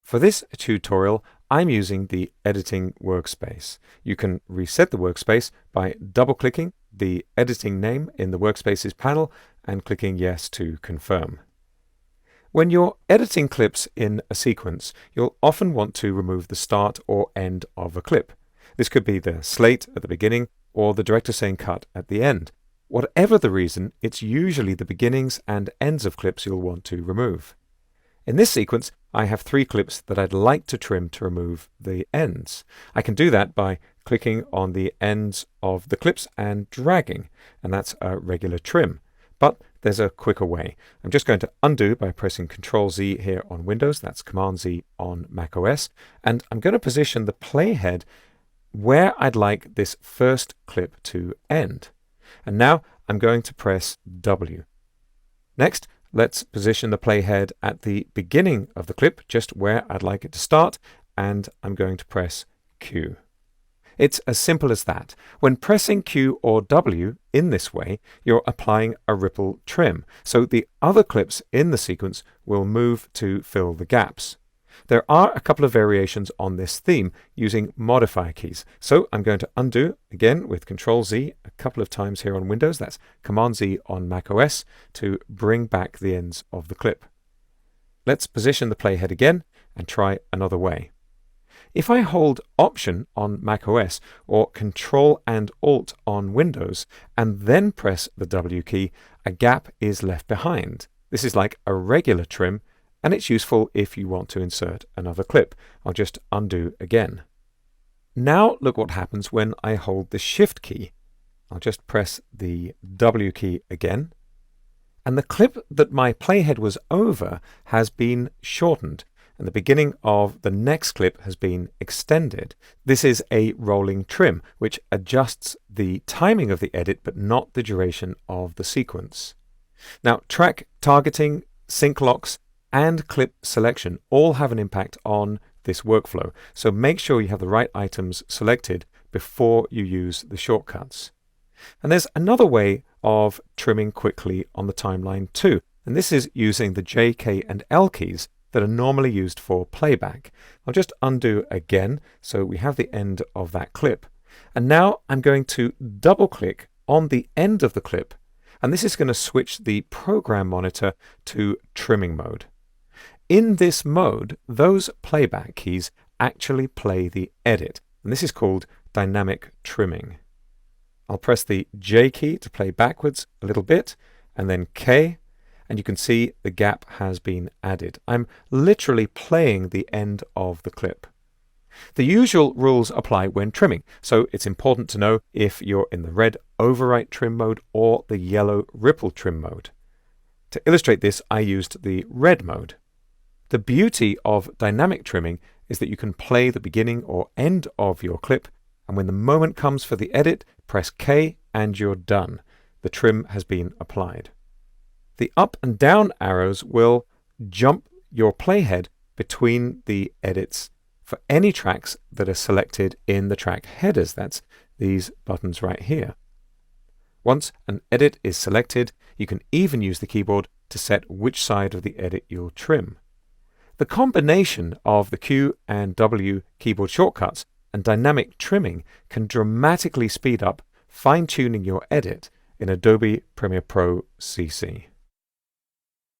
For this tutorial, I'm using the editing workspace. You can reset the workspace by double-clicking the editing name in the Workspaces panel and clicking Yes to confirm. When you're editing clips in a sequence, you'll often want to remove the start or end of a clip. This could be the slate at the beginning or the director saying cut at the end. Whatever the reason, it's usually the beginnings and ends of clips you'll want to remove. In this sequence, I have 3 clips that I'd like to trim to remove the ends. I can do that by clicking on the ends of the clips and dragging, and that's a regular trim. But there's a quicker way. I'm just going to undo by pressing Ctrl+Z here on Windows, that's Command+Z on macOS, and I'm going to position the playhead where I'd like this first clip to end. And now I'm going to press W. Next, let's position the playhead at the beginning of the clip, just where I'd like it to start, and I'm going to press Q. It's as simple as that. When pressing Q or W in this way, you're applying a ripple trim, so the other clips in the sequence will move to fill the gaps. There are a couple of variations on this theme using modifier keys, so I'm going to undo again with Ctrl+Z a couple of times here on Windows, that's Command+Z on macOS, to bring back the ends of the clip. Let's position the playhead again and try another way. If I hold Option on macOS or Ctrl and Alt on Windows and then press the W key, a gap is left behind. This is like a regular trim, and it's useful if you want to insert another clip. I'll just undo again. Now look what happens when I hold the Shift key. I'll just press the W key again, and the clip that my playhead was over has been shortened, and the beginning of the next clip has been extended. This is a rolling trim, which adjusts the timing of the edit but not the duration of the sequence. Now, track targeting, sync locks, and clip selection all have an impact on this workflow, so make sure you have the right items selected before you use the shortcuts. And there's another way of trimming quickly on the timeline too, and this is using the J, K, and L keys that are normally used for playback. I'll just undo again, so we have the end of that clip. And now I'm going to double-click on the end of the clip, and this is going to switch the program monitor to trimming mode. In this mode, those playback keys actually play the edit, and this is called dynamic trimming. I'll press the J key to play backwards a little bit, and then K, and you can see the gap has been added. I'm literally playing the end of the clip. The usual rules apply when trimming, so it's important to know if you're in the red overwrite trim mode or the yellow ripple trim mode. To illustrate this, I used the red mode. The beauty of dynamic trimming is that you can play the beginning or end of your clip, and when the moment comes for the edit, press K and you're done. The trim has been applied. The up and down arrows will jump your playhead between the edits for any tracks that are selected in the track headers. That's these buttons right here. Once an edit is selected, you can even use the keyboard to set which side of the edit you'll trim. The combination of the Q and W keyboard shortcuts and dynamic trimming can dramatically speed up fine-tuning your edit in Adobe Premiere Pro CC.